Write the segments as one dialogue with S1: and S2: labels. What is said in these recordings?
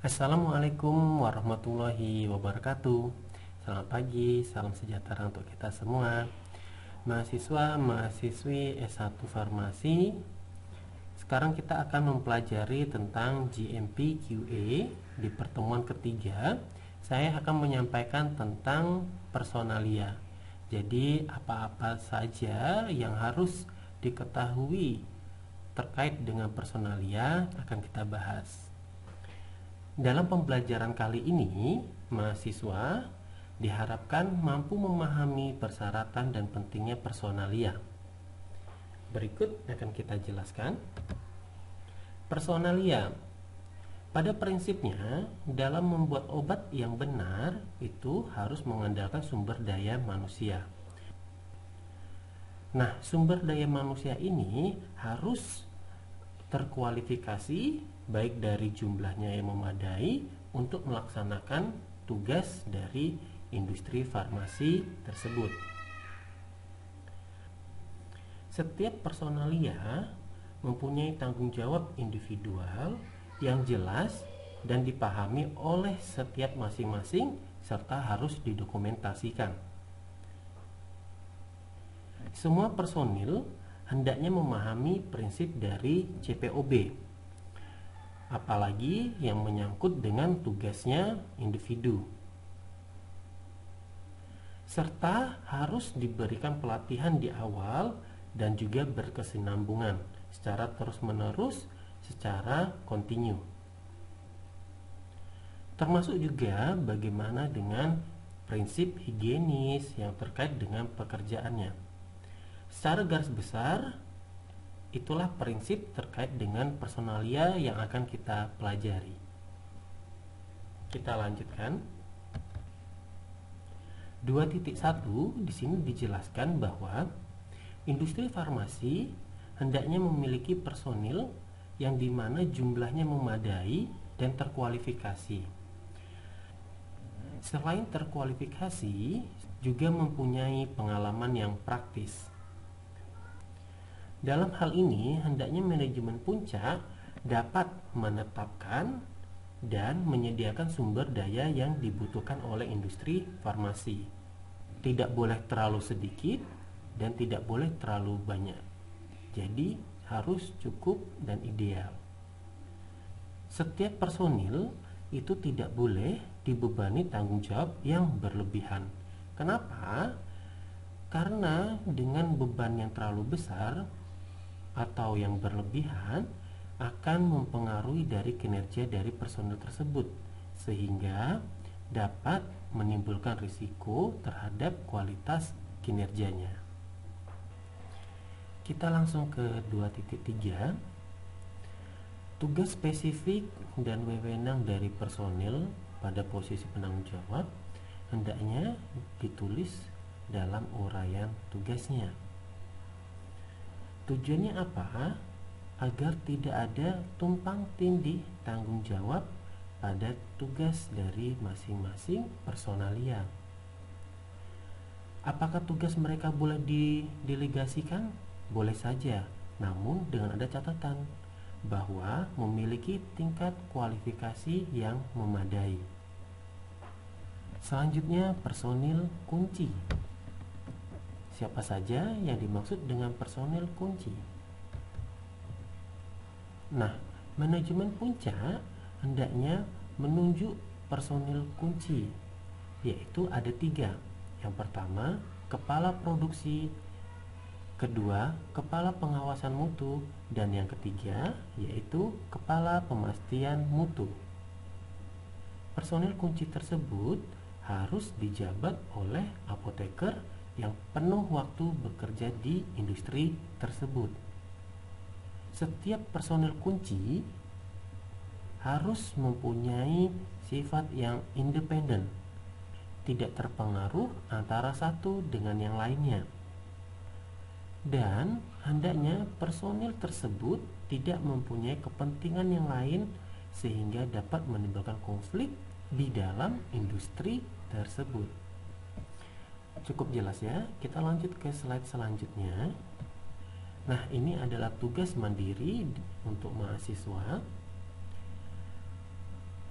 S1: Assalamualaikum warahmatullahi wabarakatuh. Selamat pagi, salam sejahtera untuk kita semua. Mahasiswa, mahasiswi S1 Farmasi. Sekarang kita akan mempelajari tentang GMP QA. Di pertemuan ketiga, saya akan menyampaikan tentang personalia. Jadi, apa-apa saja yang harus diketahui terkait dengan personalia akan kita bahas. Dalam pembelajaran kali ini, mahasiswa diharapkan mampu memahami persyaratan dan pentingnya personalia. Berikut akan kita jelaskan. Personalia, pada prinsipnya, dalam membuat obat yang benar itu harus mengandalkan sumber daya manusia. Nah, sumber daya manusia ini harus terkualifikasi baik dari jumlahnya yang memadai untuk melaksanakan tugas dari industri farmasi tersebut. Setiap personalia mempunyai tanggung jawab individual yang jelas dan dipahami oleh setiap masing-masing serta harus didokumentasikan. Semua personil hendaknya memahami prinsip dari CPOB, apalagi yang menyangkut dengan tugasnya individu, serta harus diberikan pelatihan di awal dan juga berkesinambungan secara terus-menerus, secara kontinu. Termasuk juga bagaimana dengan prinsip higienis yang terkait dengan pekerjaannya. Secara garis besar, itulah prinsip terkait dengan personalia yang akan kita pelajari. Kita lanjutkan. 2.1 di sini dijelaskan bahwa industri farmasi hendaknya memiliki personil yang dimana jumlahnya memadai dan terkualifikasi. Selain terkualifikasi, juga mempunyai pengalaman yang praktis. Dalam hal ini, hendaknya manajemen puncak dapat menetapkan dan menyediakan sumber daya yang dibutuhkan oleh industri farmasi. Tidak boleh terlalu sedikit dan tidak boleh terlalu banyak. Jadi, harus cukup dan ideal. Setiap personil itu tidak boleh dibebani tanggung jawab yang berlebihan. Kenapa? Karena dengan beban yang terlalu besar atau yang berlebihan akan mempengaruhi dari kinerja dari personil tersebut, sehingga dapat menimbulkan risiko terhadap kualitas kinerjanya. Kita langsung ke 2.3. Tugas spesifik dan wewenang dari personil pada posisi penanggung jawab hendaknya ditulis dalam uraian tugasnya. Tujuannya apa? Agar tidak ada tumpang tindih tanggung jawab pada tugas dari masing-masing personalia. Apakah tugas mereka boleh didelegasikan? Boleh saja, namun dengan ada catatan bahwa memiliki tingkat kualifikasi yang memadai. Selanjutnya, personil kunci. Siapa saja yang dimaksud dengan personil kunci? Nah, manajemen puncak hendaknya menunjuk personil kunci, yaitu ada 3. Yang pertama, kepala produksi, kedua, kepala pengawasan mutu, dan yang ketiga, yaitu kepala pemastian mutu. Personil kunci tersebut harus dijabat oleh apoteker yang penuh waktu bekerja di industri tersebut. Setiap personil kunci harus mempunyai sifat yang independen, tidak terpengaruh antara satu dengan yang lainnya. Dan hendaknya personil tersebut tidak mempunyai kepentingan yang lain sehingga dapat menimbulkan konflik di dalam industri tersebut. Cukup jelas ya. Kita lanjut ke slide selanjutnya. Nah, ini adalah tugas mandiri untuk mahasiswa.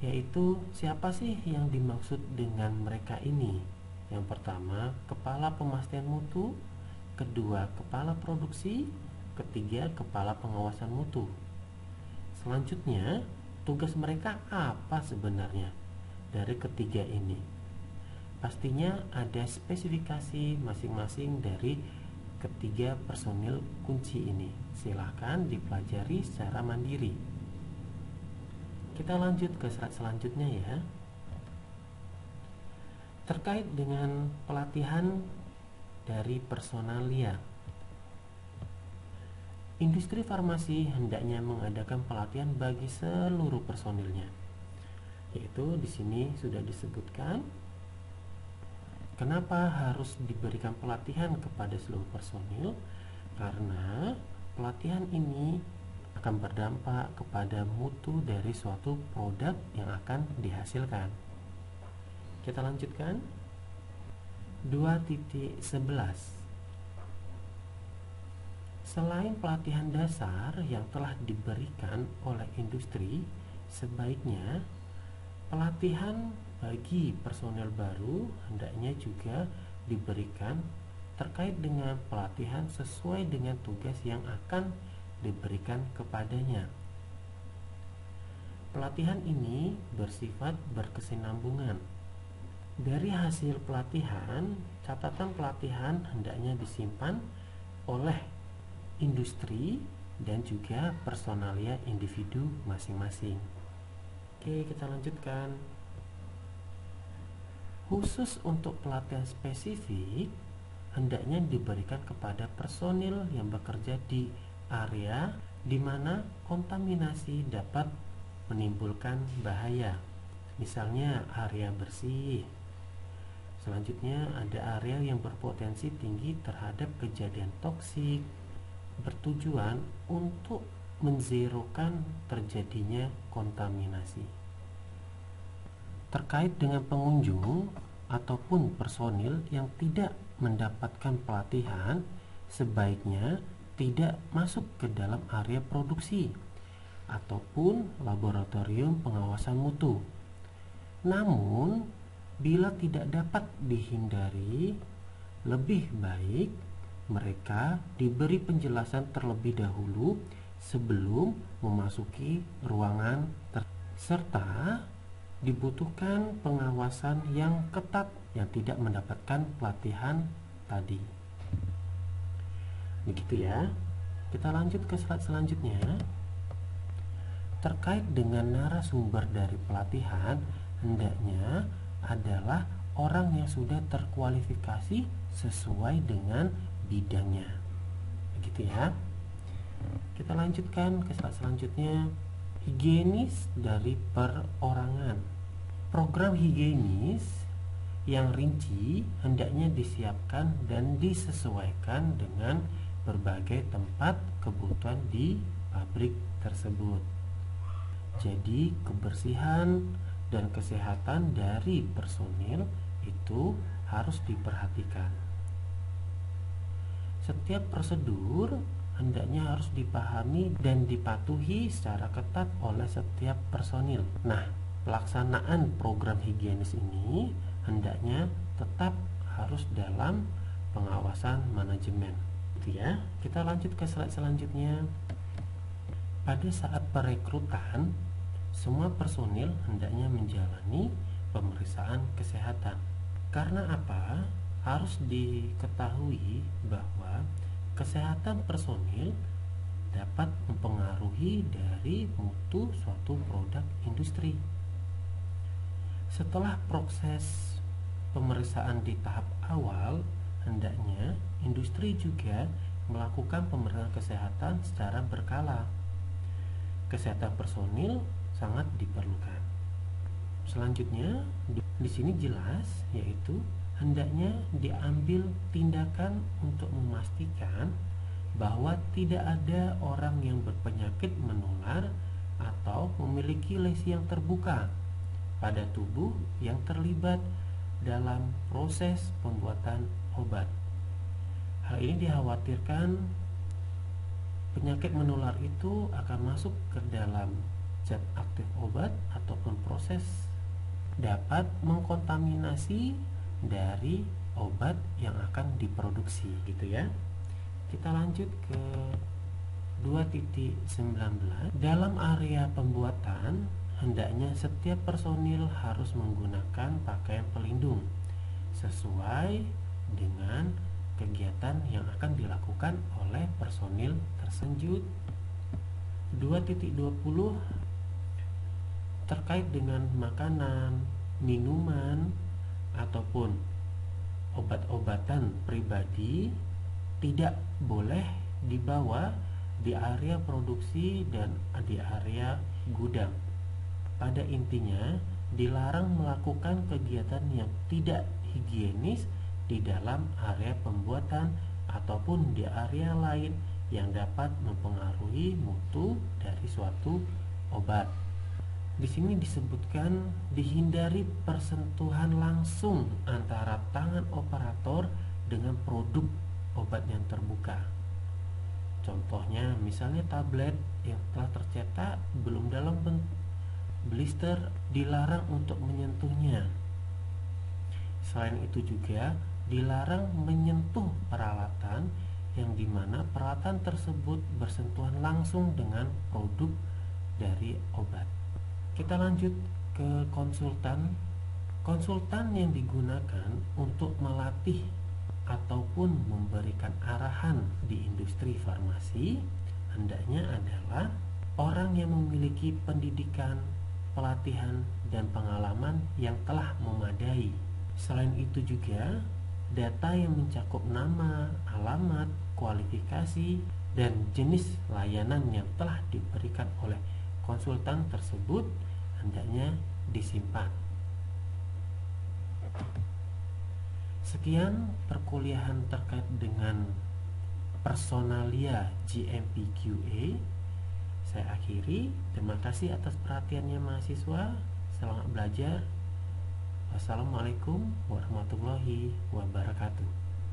S1: yaitu siapa sih yang dimaksud dengan mereka ini? Yang pertama, kepala pemastian mutu, kedua, kepala produksi, ketiga, kepala pengawasan mutu. Selanjutnya, tugas mereka apa sebenarnya dari ketiga ini? Pastinya ada spesifikasi masing-masing dari ketiga personil kunci ini. Silahkan dipelajari secara mandiri. Kita lanjut ke slide selanjutnya ya. Terkait dengan pelatihan dari personalia, industri farmasi hendaknya mengadakan pelatihan bagi seluruh personilnya. Yaitu di sini sudah disebutkan kenapa harus diberikan pelatihan kepada seluruh personil, karena pelatihan ini akan berdampak kepada mutu dari suatu produk yang akan dihasilkan. Kita lanjutkan. 2.11. Selain pelatihan dasar yang telah diberikan oleh industri, sebaiknya pelatihan bagi personel baru hendaknya juga diberikan terkait dengan pelatihan sesuai dengan tugas yang akan diberikan kepadanya. Pelatihan ini bersifat berkesinambungan. Dari hasil pelatihan, catatan pelatihan hendaknya disimpan oleh industri dan juga personalia individu masing-masing. Oke, kita lanjutkan. Khusus untuk pelatihan spesifik hendaknya diberikan kepada personil yang bekerja di area di mana kontaminasi dapat menimbulkan bahaya. Misalnya area bersih. Selanjutnya ada area yang berpotensi tinggi terhadap kejadian toksik, bertujuan untuk menzerokan terjadinya kontaminasi. Terkait dengan pengunjung ataupun personil yang tidak mendapatkan pelatihan, sebaiknya tidak masuk ke dalam area produksi ataupun laboratorium pengawasan mutu. Namun, bila tidak dapat dihindari, lebih baik mereka diberi penjelasan terlebih dahulu sebelum memasuki ruangan serta dibutuhkan pengawasan yang ketat yang tidak mendapatkan pelatihan tadi. Begitu ya. Kita lanjut ke slide selanjutnya. Terkait dengan narasumber dari pelatihan, hendaknya adalah orang yang sudah terkualifikasi sesuai dengan bidangnya. Begitu ya. Kita lanjutkan ke slide selanjutnya. Higienis dari perorangan. Program higienis yang rinci hendaknya disiapkan dan disesuaikan dengan berbagai tempat kebutuhan di pabrik tersebut. Jadi kebersihan dan kesehatan dari personil itu harus diperhatikan. Setiap prosedur hendaknya harus dipahami dan dipatuhi secara ketat oleh setiap personil. Nah, pelaksanaan program higienis ini hendaknya tetap harus dalam pengawasan manajemen. Gitu ya. Kita lanjut ke slide selanjutnya. Pada saat perekrutan, semua personil hendaknya menjalani pemeriksaan kesehatan. Karena apa? Harus diketahui bahwa kesehatan personil dapat mempengaruhi dari mutu suatu produk industri. Setelah proses pemeriksaan di tahap awal, hendaknya industri juga melakukan pemeriksaan kesehatan secara berkala. Kesehatan personil sangat diperlukan. Selanjutnya di sini jelas, yaitu hendaknya diambil tindakan untuk memastikan bahwa tidak ada orang yang berpenyakit menular atau memiliki lesi yang terbuka pada tubuh yang terlibat dalam proses pembuatan obat. Hal ini dikhawatirkan penyakit menular itu akan masuk ke dalam zat aktif obat ataupun proses proses dapat mengkontaminasi dari obat yang akan diproduksi gitu ya. Kita lanjut ke 2.19. Dalam area pembuatan, hendaknya setiap personil harus menggunakan pakaian pelindung sesuai dengan kegiatan yang akan dilakukan oleh personil tersebut. 2.20 terkait dengan makanan, minuman, ataupun obat-obatan pribadi tidak boleh dibawa di area produksi dan di area gudang. Pada intinya, dilarang melakukan kegiatan yang tidak higienis di dalam area pembuatan ataupun di area lain yang dapat mempengaruhi mutu dari suatu obat. Di sini disebutkan dihindari persentuhan langsung antara tangan operator dengan produk obat yang terbuka. Contohnya misalnya tablet yang telah tercetak belum dalam bentuk blister dilarang untuk menyentuhnya. Selain itu juga dilarang menyentuh peralatan yang dimana peralatan tersebut bersentuhan langsung dengan produk dari obat. Kita lanjut ke konsultan. Konsultan yang digunakan untuk melatih ataupun memberikan arahan di industri farmasi hendaknya adalah orang yang memiliki pendidikan, pelatihan, dan pengalaman yang telah memadai. Selain itu juga data yang mencakup nama, alamat, kualifikasi, dan jenis layanan yang telah diberikan oleh konsultan tersebut hendaknya disimpan. Sekian perkuliahan terkait dengan personalia GMP/QA. Saya akhiri. Terima kasih atas perhatiannya mahasiswa. Selamat belajar. Wassalamualaikum warahmatullahi wabarakatuh.